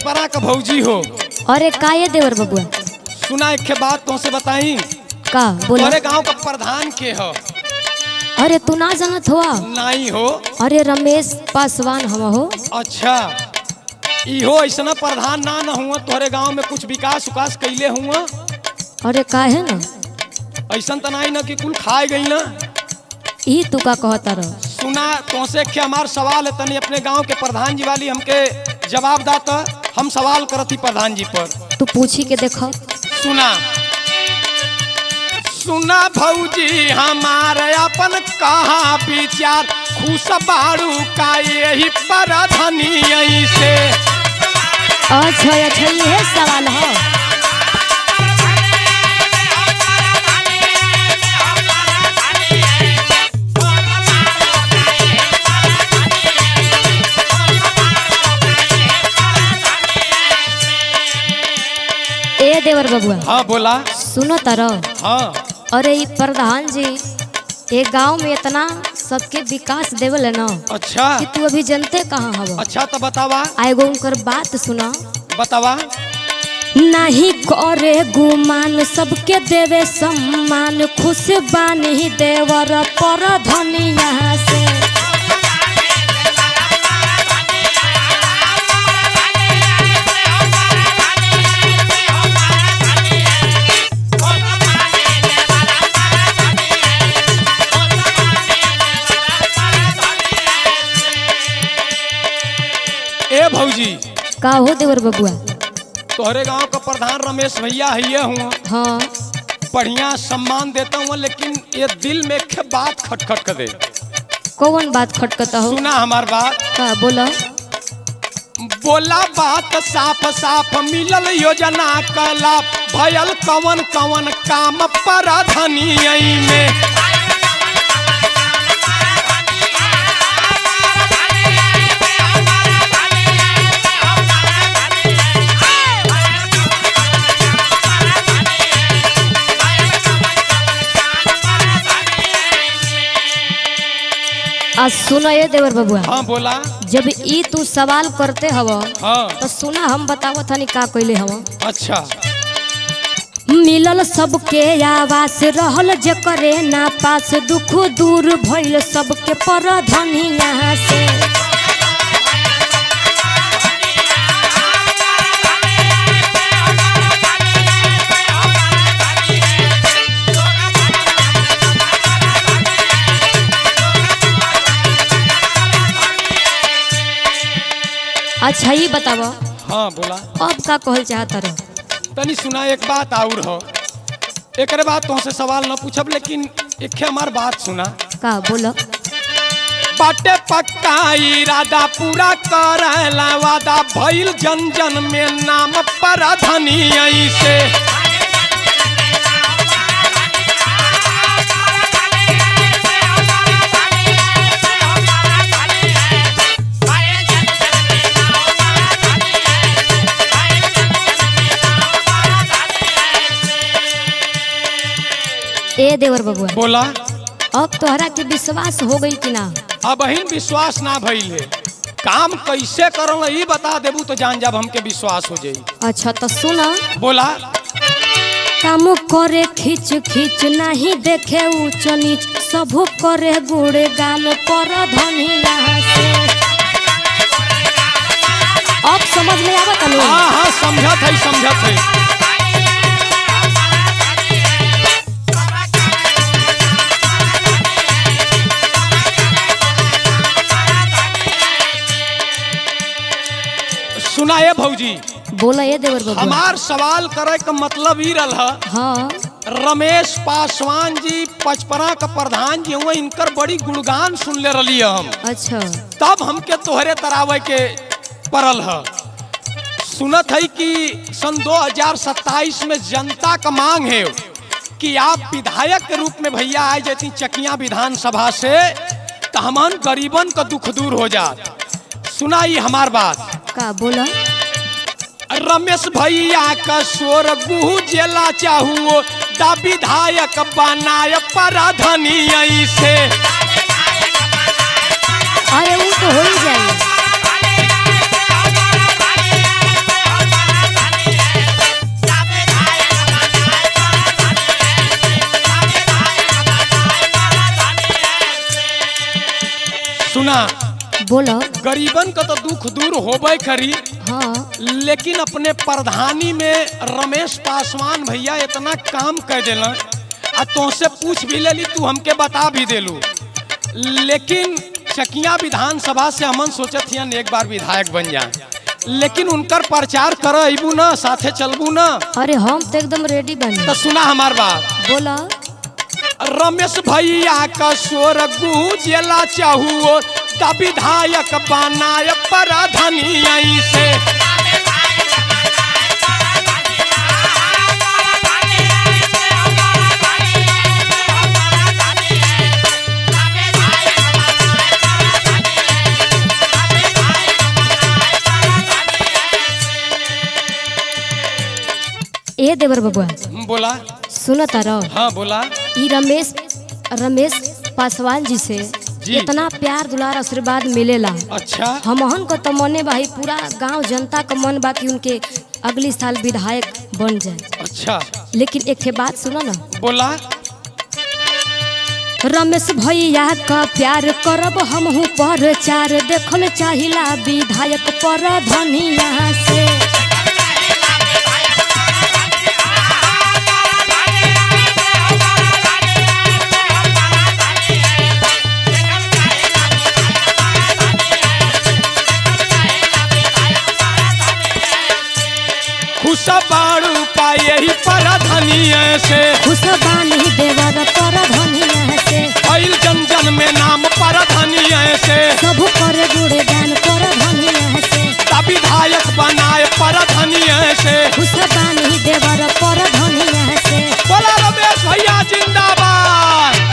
पचपरा का भौजी हो। अरे का ये देवर बबुआ? सुना एक बात तुमसे बताई। का बोला? तुम्हारे गांव का प्रधान के हो? अरे तू ना जानत हुआ? नहीं हो। अरे रमेश पासवान हम हो। अच्छा, इहो ऐसा प्रधान ना न हुआ तुम्हारे गांव में कुछ विकास उकास कैले हुआ? अरे का है ना ऐसा तो नहीं ना कि कुल खाए गई ना। ई तू का कहता रह? सुना तुमसे क्या हमार सवाल है, तनी अपने गांव के प्रधान जी वाली हमके जवाब दाता। हम सवाल करती प्रधान जी पर। तू पूछी के देखो। सुना सुना भौजी हमारे अपन कहा विचार, खुश बाड़ू का यही प्रधानी से। अच्छा अच्छा ये सवाल है। ए देवर बबुआ। हाँ बोला। सुनो तारो। हाँ। अरे ये प्रधान जी एक गांव में इतना सबके विकास देवल है ना। अच्छा कि तू अभी जनते कहाँ हवा? अच्छा तो बतावा। आएगो उनकर बात सुना। बतावा। नहीं करे गुमान सबके देवे सम्मान, खुश बानी देवर प्रधानिया से। ए भौजी का हो देवर बबुआ? तोहरे गांव का प्रधान रमेश भैया है हुआ। हाँ बढ़िया सम्मान देता हूँ, लेकिन ये दिल में एक बात खटखट कर दे। कौन बात खटकता हो? सुना हमार बात। का बोला? बोला बात साफ साफ, मिलल योजना का लाभ, भयल कवन कवन काम प्रधानी में। आज सुनो ये देवर बबुआ। हाँ बोला। जब ई तू सवाल करते हव हाँ तो सुना हम बतावत हनी का कइले हव। अच्छा। मिलल सबके आवास, रहल जकरे ना पास, दुख दूर भइल सबके प्रधानिया से। अच्छा ये बतावा। हाँ बोला। अब का कहल चाहता रह? तनी सुना एक बात और हो। एक बात तुमसे सवाल न पूछब, लेकिन एक हमार बात सुना। का बोला? बाटे पक्का इरादा पूरा करला वादा, भइल जन जन में नाम प्रधानी से। ए देवर बबुआ। बोला। अब तोहरा के विश्वास हो गई कि ना? अब हिन विश्वास ना भइल है। काम कैसे करो ये बता देबू तो जान जब हमके विश्वास हो जाई। अच्छा तो सुना। बोला। काम करे खींच खींच, नहीं देखे ऊंच नीच, सब करे गुड़े गान प्रधानिया से। अब समझ में आवत है? हाँ हाँ समझत है समझत है। सुना ये भौजी। बोला ये देवर बबुआ। हमार सवाल करे का मतलब ही रहा। हाँ रमेश पासवान जी पचपरा का प्रधान जी हुए, इनकर बड़ी गुणगान सुन ले रही हम। अच्छा। तब हमके तोहरे तरावे के पड़ल है। सुनत है कि सन 2027 में जनता का मांग है कि आप विधायक के रूप में भैया आए जाती चकिया विधानसभा से, तो हमन गरीबन का दुख दूर हो जात। सुनाई हमार बात। का बोला? रमेश भैया का शोर गुजेला चाहूँ, दा विधायक बनाए प्रधानी से। अरे वो तो हो ही जाए। सुना, बोलो। गरीबन का तो दुख दूर होबे करी, हाँ लेकिन अपने प्रधानी में रमेश पासवान भैया इतना काम कर देला, आ तुमसे पूछ भी लेली, तू हमके बता भी देलू, लेकिन चकिया विधानसभा से हमन सोचत हियन एक बार विधायक बन जा, लेकिन उनकर प्रचार कर अबू ना, साथे चलबू ना। अरे हम तो एकदम रेडी बनी। तो सुना हमार बात, बोला। रमेश भैया का शोर गूंजेला चाहुओ, ता विधायक बनाए प्रधानिया से। ए देवर बबुआ, बोला। सुनो तारो। हाँ बोला। ई रमेश पासवान जी से इतना प्यार दुलार आशीर्वाद मिलेला। अच्छा। हमहन को तो मने भाई पूरा गांव जनता का मन बा कि उनके अगली साल विधायक बन जाए। अच्छा। लेकिन एक बात सुनो ना। बोला। रमेश भैया का प्यार करब हमहू प्रचार, देखल चाहिला विधायक प्रधानिया से। खुशबाड़ू पाए ही प्रधानिया से, खुशबानी देवर प्रधानिया से। आइल जन जन में नाम प्रधानिया से, सब करे गुड़े गान प्रधानिया से। ता विधायक बनाए प्रधानिया से। खुशबानी देवर प्रधानिया